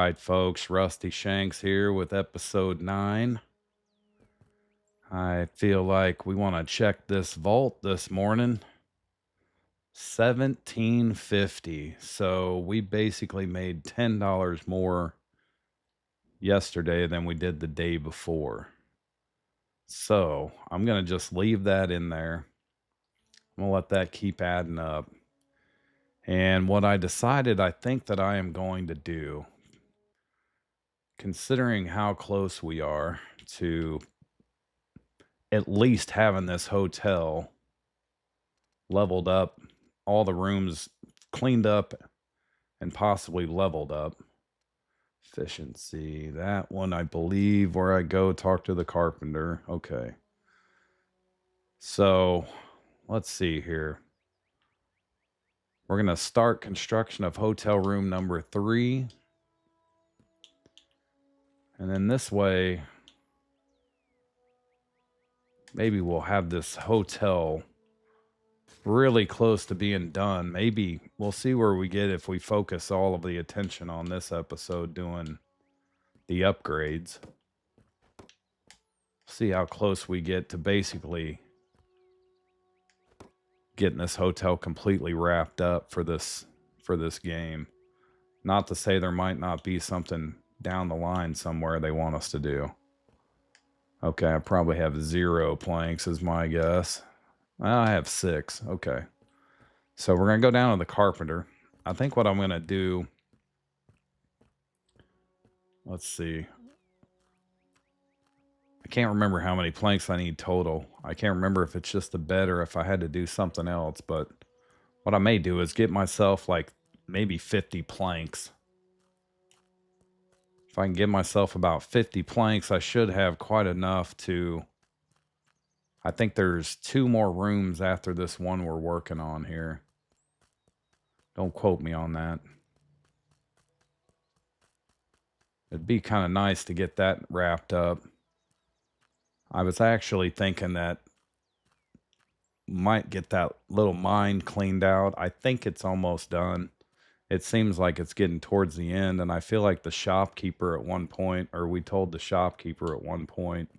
right, folks. Rusty Shanks here with episode 9. I feel like we want to check this vault this morning. 1750. So we basically made $10 more yesterday than we did the day before. So I'm going to just leave that in there. I'm going to let that keep adding up. And what I decided I think that I am going to do, considering how close we are to at least having this hotel leveled up, all the rooms cleaned up and possibly leveled up. Efficiency, that one, I believe, where I go talk to the carpenter. Okay. So let's see here. We're going to start construction of hotel room number 3. And then this way, maybe we'll have this hotel really close to being done. Maybe we'll see where we get if we focus all of the attention on this episode doing the upgrades. See how close we get to basically getting this hotel completely wrapped up for this game. Not to say there might not be something down the line somewhere they want us to do. Okay, I probably have 0 planks is my guess. Well, I have 6. Okay. So we're going to go down to the carpenter. I think what I'm going to do, let's see. I can't remember how many planks I need total. I can't remember if it's just the bed or if I had to do something else. But what I may do is get myself like maybe 50 planks. If I can get myself about 50 planks, I should have quite enough to... I think there's 2 more rooms after this one we're working on here. Don't quote me on that. It'd be kind of nice to get that wrapped up. I was actually thinking that might get that little mine cleaned out. I think it's almost done. It seems like it's getting towards the end, and I feel like the shopkeeper at one point, or we told the shopkeeper at one point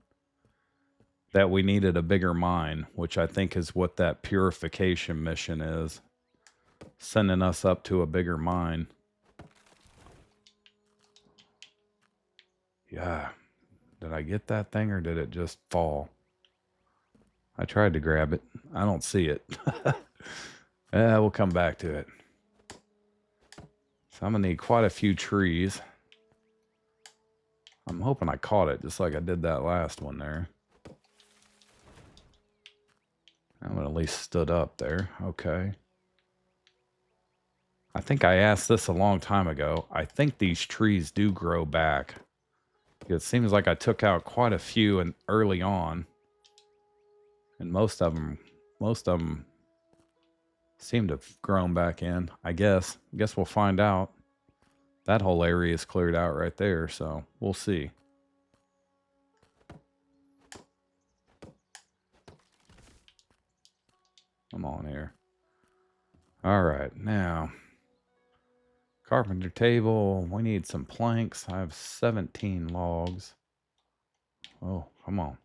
that we needed a bigger mine, which I think is what that purification mission is. Sending us up to a bigger mine. Yeah. Did I get that thing or did it just fall? I tried to grab it. I don't see it. We'll come back to it. So I'm going to need quite a few trees. I'm hoping I caught it just like I did that last one there. I'm at least stood up there. Okay. I think I asked this a long time ago. I think these trees do grow back. It seems like I took out quite a few and early on. And most of them seem to have grown back in, I guess. Guess we'll find out. That whole area is cleared out right there, so we'll see. Come on here. All right, now, carpenter table. We need some planks. I have 17 logs. Oh, come on.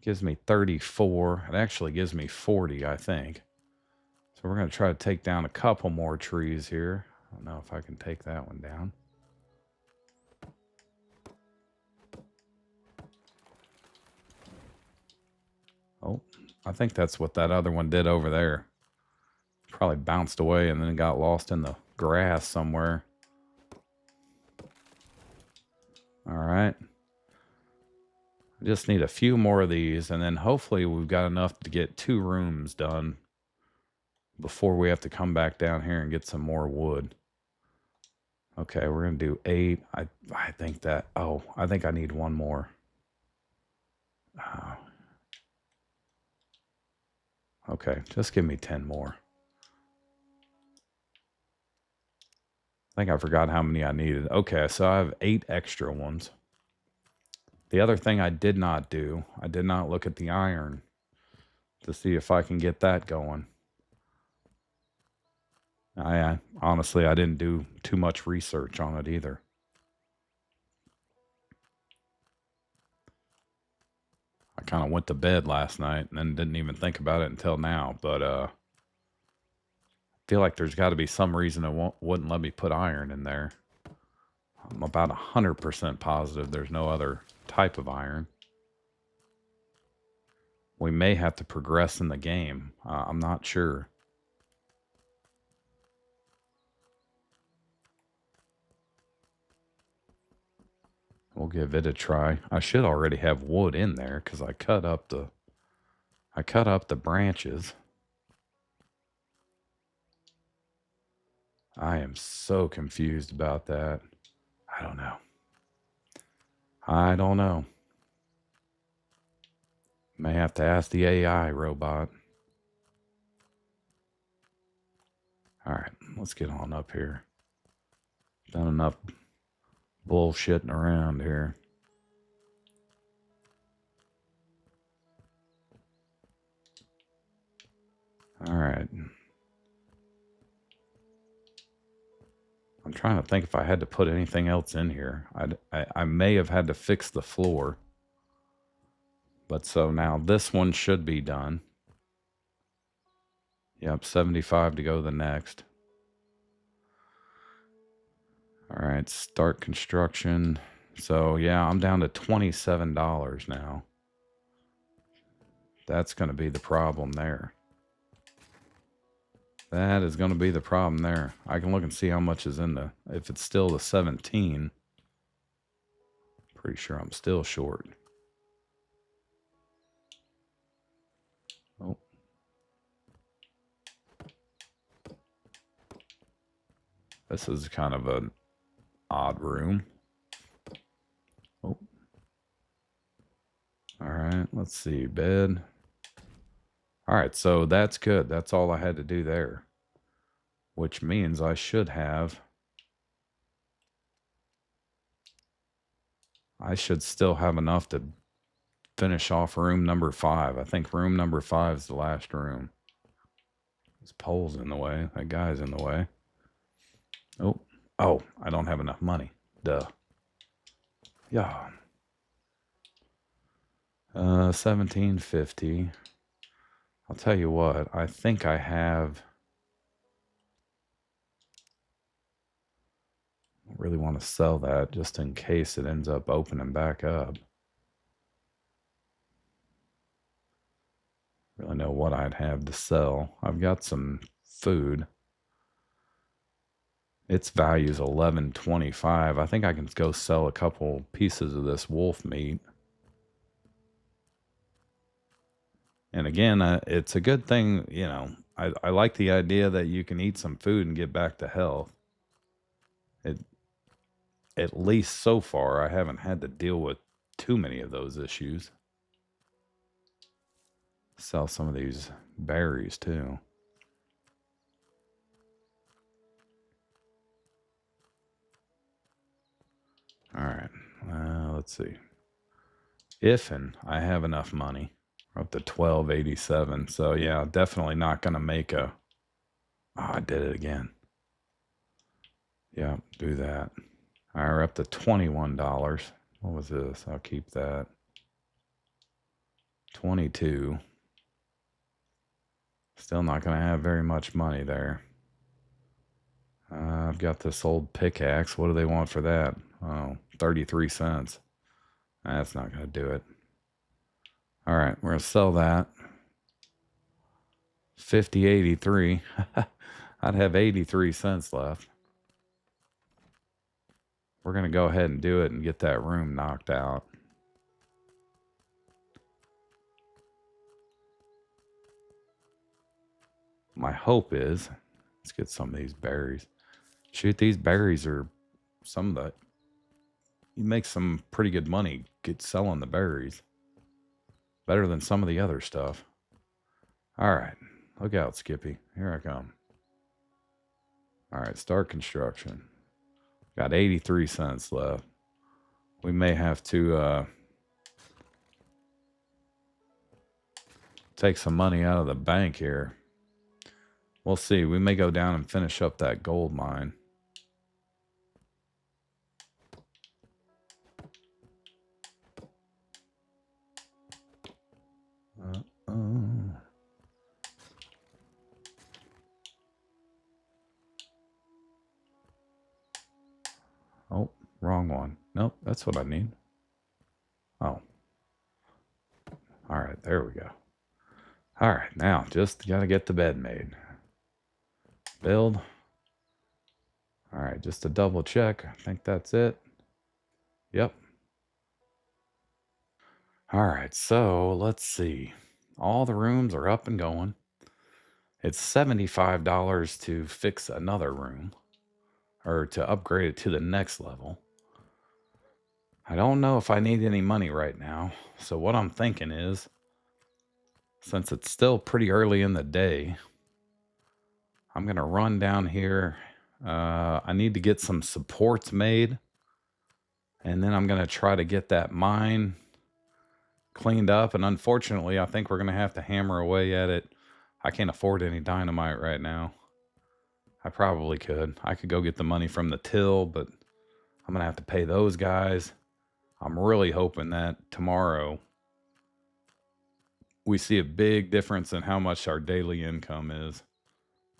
Gives me 34. It actually gives me 40, I think. So we're going to try to take down a couple more trees here. I don't know if I can take that one down. Oh, I think that's what that other one did over there. Probably bounced away and then got lost in the grass somewhere. All right. I just need a few more of these, and then hopefully we've got enough to get 2 rooms done before we have to come back down here and get some more wood. Okay, we're going to do 8. I think that... Oh, I think I need 1 more. Okay, just give me 10 more. I think I forgot how many I needed. Okay, so I have 8 extra ones. The other thing I did not do, I did not look at the iron to see if I can get that going. I honestly, I didn't do too much research on it either. I kind of went to bed last night and then didn't even think about it until now. But I feel like there's got to be some reason it wouldn't let me put iron in there. I'm about 100% positive there's no other type of iron. We may have to progress in the game. I'm not sure. We'll give it a try. I should already have wood in there because I cut up the branches. I am so confused about that. I don't know. I don't know. May have to ask the AI robot. All right, let's get on up here. Done enough bullshitting around here. All right. I'm trying to think if I had to put anything else in here. I may have had to fix the floor. But so now this one should be done. Yep, 75 to go to the next. All right, start construction. So yeah, I'm down to $27 now. That's going to be the problem there. That is going to be the problem there. I can look and see how much is in if it's still the 17. Pretty sure I'm still short. Oh. This is kind of an odd room. Oh. All right, let's see. Bed. All right, so that's good. That's all I had to do there. Which means I should still have enough to finish off room number 5. I think room number 5 is the last room. This pole's in the way. That guy's in the way. Oh, I don't have enough money. Duh. Yeah. 1750. I'll tell you what, I think I have. I really want to sell that just in case it ends up opening back up. Really know what I'd have to sell. I've got some food. Its value is 11.25. I think I can go sell a couple pieces of this wolf meat. And again, it's a good thing, you know. I like the idea that you can eat some food and get back to health. At least so far, I haven't had to deal with too many of those issues. Sell some of these berries too. All right, let's see. If and I have enough money. We're up to 1287. So yeah, definitely not gonna make a. Oh, I did it again. Yeah, do that. All right, we're up to $21. What was this? I'll keep that. 22. Still not gonna have very much money there. I've got this old pickaxe. What do they want for that? Oh, 33 cents. That's not gonna do it. All right, we're gonna sell that. 50.83. I'd have 83 cents left. We're gonna go ahead and do it and get that room knocked out. My hope is, let's get some of these berries. Shoot, these berries are some of the. You make some pretty good money selling the berries. Better than some of the other stuff. All right. Look out, Skippy. Here I come. All right, start construction. Got 83 cents left. We may have to take some money out of the bank here. We'll see. We may go down and finish up that gold mine. Oh, wrong one. Nope, that's what I need. Oh. All right, there we go. All right, now just got to get the bed made. Build. All right, just to double check. I think that's it. Yep. All right, so let's see. All the rooms are up and going. It's $75 to fix another room or to upgrade it to the next level. I don't know if I need any money right now. So what I'm thinking is, since it's still pretty early in the day, I'm going to run down here. I need to get some supports made. And then I'm going to try to get that mine cleaned up. And unfortunately, I think we're going to have to hammer away at it. I can't afford any dynamite right now. I probably could. I could go get the money from the till, but I'm going to have to pay those guys. I'm really hoping that tomorrow we see a big difference in how much our daily income is.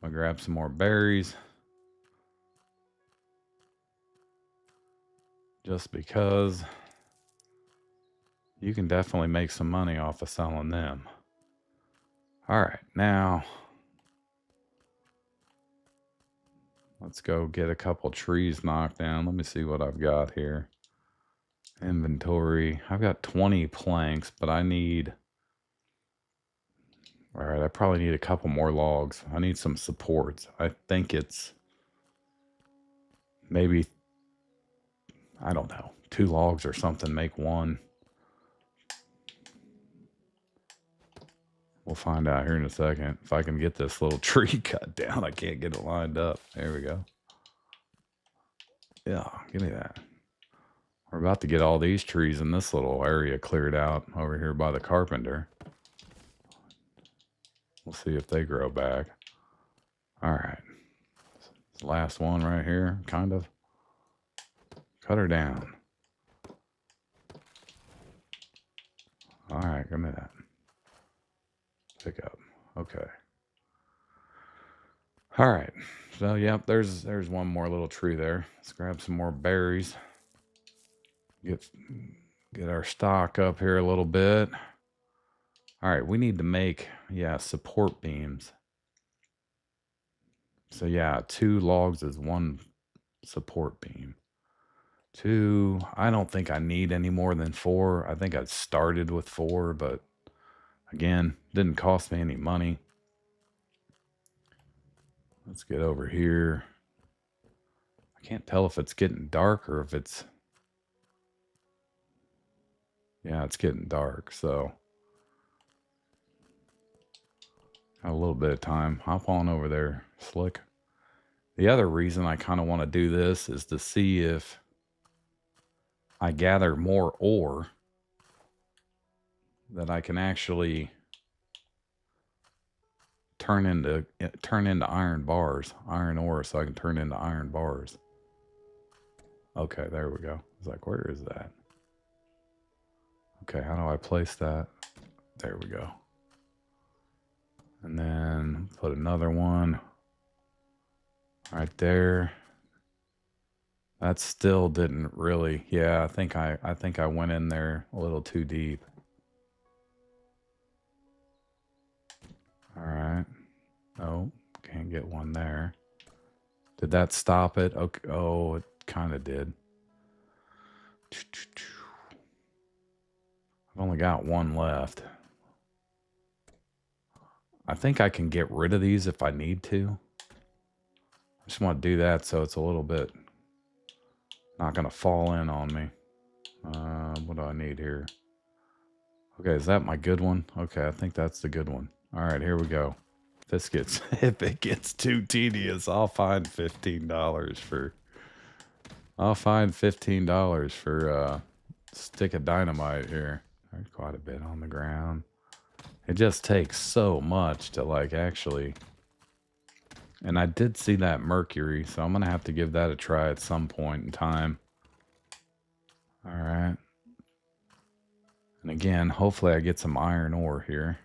I'll grab some more berries. Just because you can definitely make some money off of selling them. All right, now let's go get a couple trees knocked down. Let me see what I've got here. Inventory. I've got 20 planks, but I need... All right, I probably need a couple more logs. I need some supports. I think it's maybe, I don't know, 2 logs or something make one. We'll find out here in a second. If I can get this little tree cut down, I can't get it lined up. There we go. Yeah, give me that. We're about to get all these trees in this little area cleared out over here by the carpenter. We'll see if they grow back. All right. This last one right here, kind of. Cut her down. All right, give me that. Pick up. Okay. All right. So, yep, there's one more little tree there. Let's grab some more berries. Get our stock up here a little bit. All right, we need to make, support beams. So, 2 logs is 1 support beam. 2, I don't think I need any more than 4. I think I started with 4, but again, didn't cost me any money. Let's get over here. I can't tell if it's getting dark or if it's... Yeah, it's getting dark, so... Got a little bit of time. Hop on over there, Slick. The other reason I kind of want to do this is to see if I gather more ore that I can actually turn into iron bars, iron ore, so I can turn into iron bars. Okay, there we go. I was like, where is that? Okay, how do I place that? There we go. And then put another one right there. That still didn't really. Yeah, I think I went in there a little too deep. All right. Oh, can't get one there. Did that stop it? Okay. Oh, it kind of did. I've only got one left. I think I can get rid of these if I need to. I just want to do that so it's a little bit not going to fall in on me. What do I need here? Okay, is that my good one? Okay, I think that's the good one. All right, here we go. If it gets too tedious, I'll find $15 for a stick of dynamite here. There's quite a bit on the ground. It just takes so much to like actually And I did see that mercury, so I'm going to have to give that a try at some point in time. All right. And again, hopefully I get some iron ore here.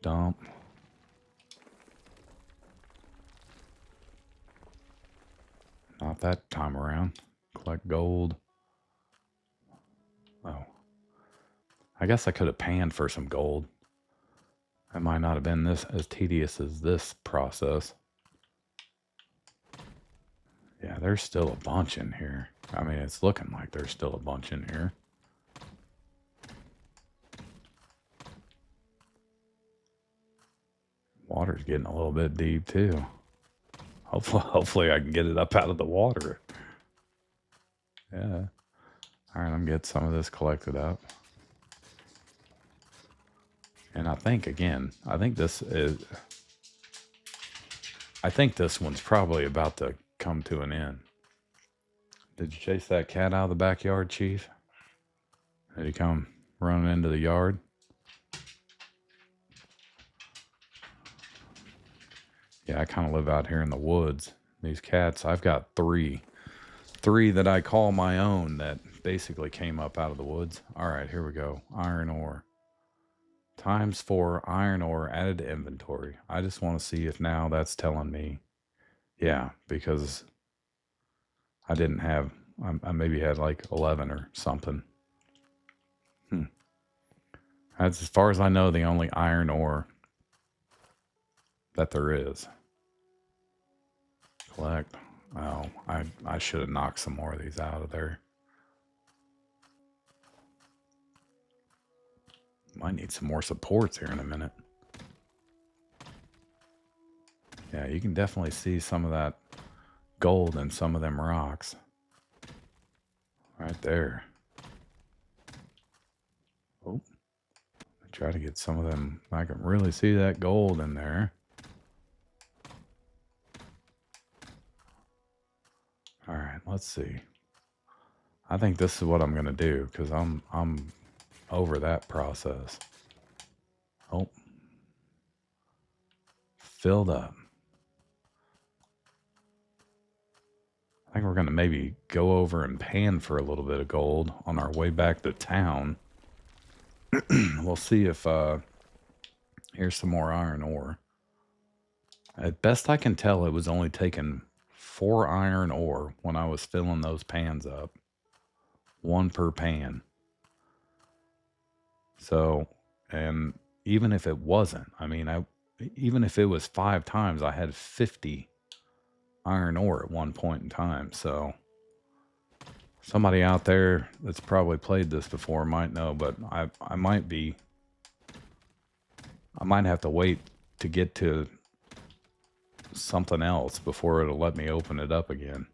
Dump. Not that time around. Collect gold. Oh. I guess I could have panned for some gold. That might not have been this as tedious as this process. Yeah, there's still a bunch in here. I mean, it's looking like there's still a bunch in here. Water's getting a little bit deep too. Hopefully I can get it up out of the water. Yeah. All right, I'm getting some of this collected up. And I think, again, I think this one's probably about to come to an end. Did you chase that cat out of the backyard, Chief? Did he come running into the yard? Yeah, I kind of live out here in the woods. These cats, I've got three that I call my own that basically came up out of the woods. All right, here we go. Iron ore. ×4 iron ore added to inventory. I just want to see if now that's telling me. Yeah, because I didn't have, I maybe had like 11 or something. That's, as far as I know, the only iron ore that there is. Collect. Oh, I should have knocked some more of these out of there. Might need some more supports here in a minute. Yeah, you can definitely see some of that gold in some of them rocks. Right there. Oh. Try to get some of them. I can really see that gold in there. All right, let's see. I think this is what I'm going to do because I'm over that process. Oh. Filled up. I think we're going to maybe go over and pan for a little bit of gold on our way back to town. We'll see if here's some more iron ore. At best I can tell, it was only taking 4 iron ore when I was filling those pans up. 1 per pan. So, and even if it wasn't, I mean, even if it was 5 times, I had 50 iron ore at one point in time. So somebody out there that's probably played this before might know, but I might have to wait to get to something else before it'll let me open it up again.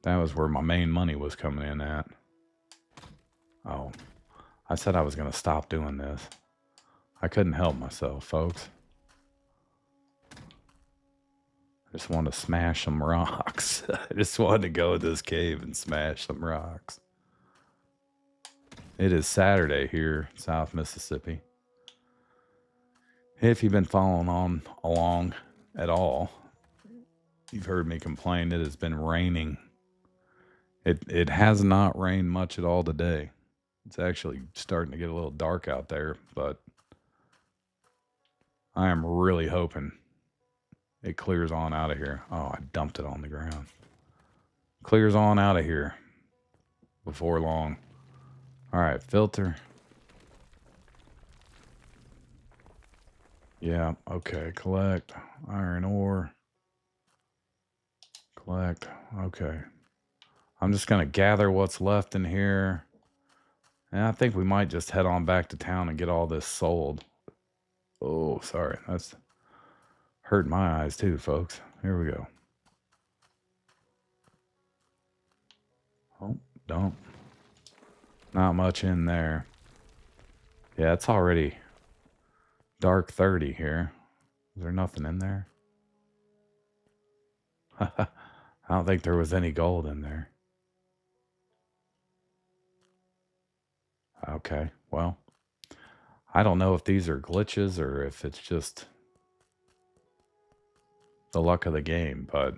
That was where my main money was coming in at. Oh, I said I was going to stop doing this. I couldn't help myself, folks. I just wanted to smash some rocks. I just wanted to go to this cave and smash some rocks. It is Saturday here in South Mississippi. If you've been following along at all, you've heard me complain. It has been raining. It has not rained much at all today. It's actually starting to get a little dark out there, but I am really hoping it clears on out of here. Oh, I dumped it on the ground. Clears on out of here before long. All right, filter. Yeah, okay, collect. Iron ore. Collect. Okay. I'm just going to gather what's left in here. And I think we might just head on back to town and get all this sold. Oh, sorry. That's hurt my eyes too, folks. Here we go. Oh, don't. Not much in there. Yeah, it's already dark 30 here. Is there nothing in there? I don't think there was any gold in there. Okay, well, I don't know if these are glitches or if it's just the luck of the game, but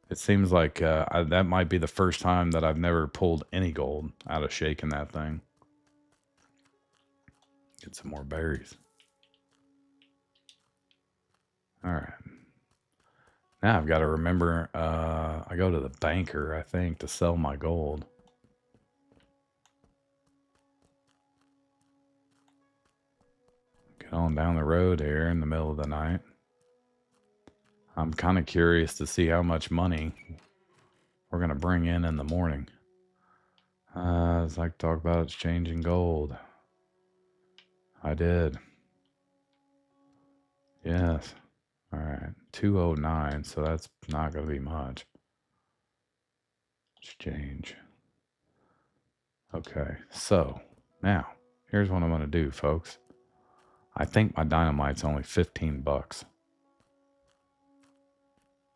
it seems like that might be the first time that I've never pulled any gold out of shaking that thing. Get some more berries. All right. Now I've got to remember, I go to the banker, I think, to sell my gold. Get on down the road here in the middle of the night. I'm kind of curious to see how much money we're going to bring in the morning. I'd like to talk about exchanging gold. I did. Yes. All right. 209, so that's not going to be much. Exchange. Okay, so now here's what I'm going to do, folks. I think my dynamite's only 15 bucks.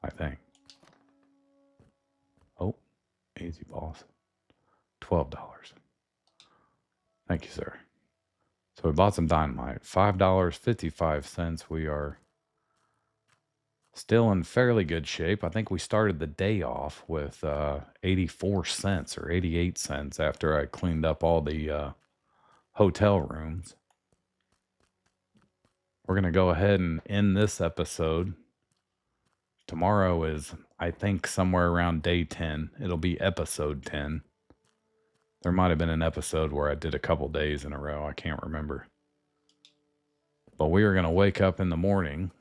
I think. Oh, easy boss. $12. Thank you, sir. So we bought some dynamite. $5.55. We are still in fairly good shape. I think we started the day off with 84 cents or 88 cents after I cleaned up all the hotel rooms. We're going to go ahead and end this episode. Tomorrow is, I think, somewhere around day 10. It'll be episode 10. There might have been an episode where I did a couple days in a row. I can't remember. But we are going to wake up in the morning.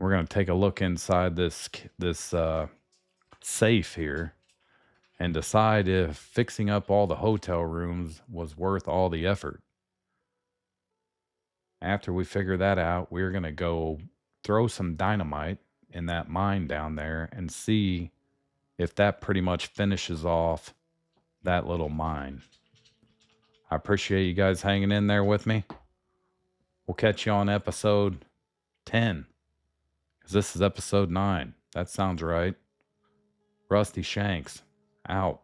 We're going to take a look inside this safe here and decide if fixing up all the hotel rooms was worth all the effort. After we figure that out, we're going to go throw some dynamite in that mine down there and see if that pretty much finishes off that little mine. I appreciate you guys hanging in there with me. We'll catch you on episode 10. Because this is episode 9. That sounds right. Rusty Shanks, out.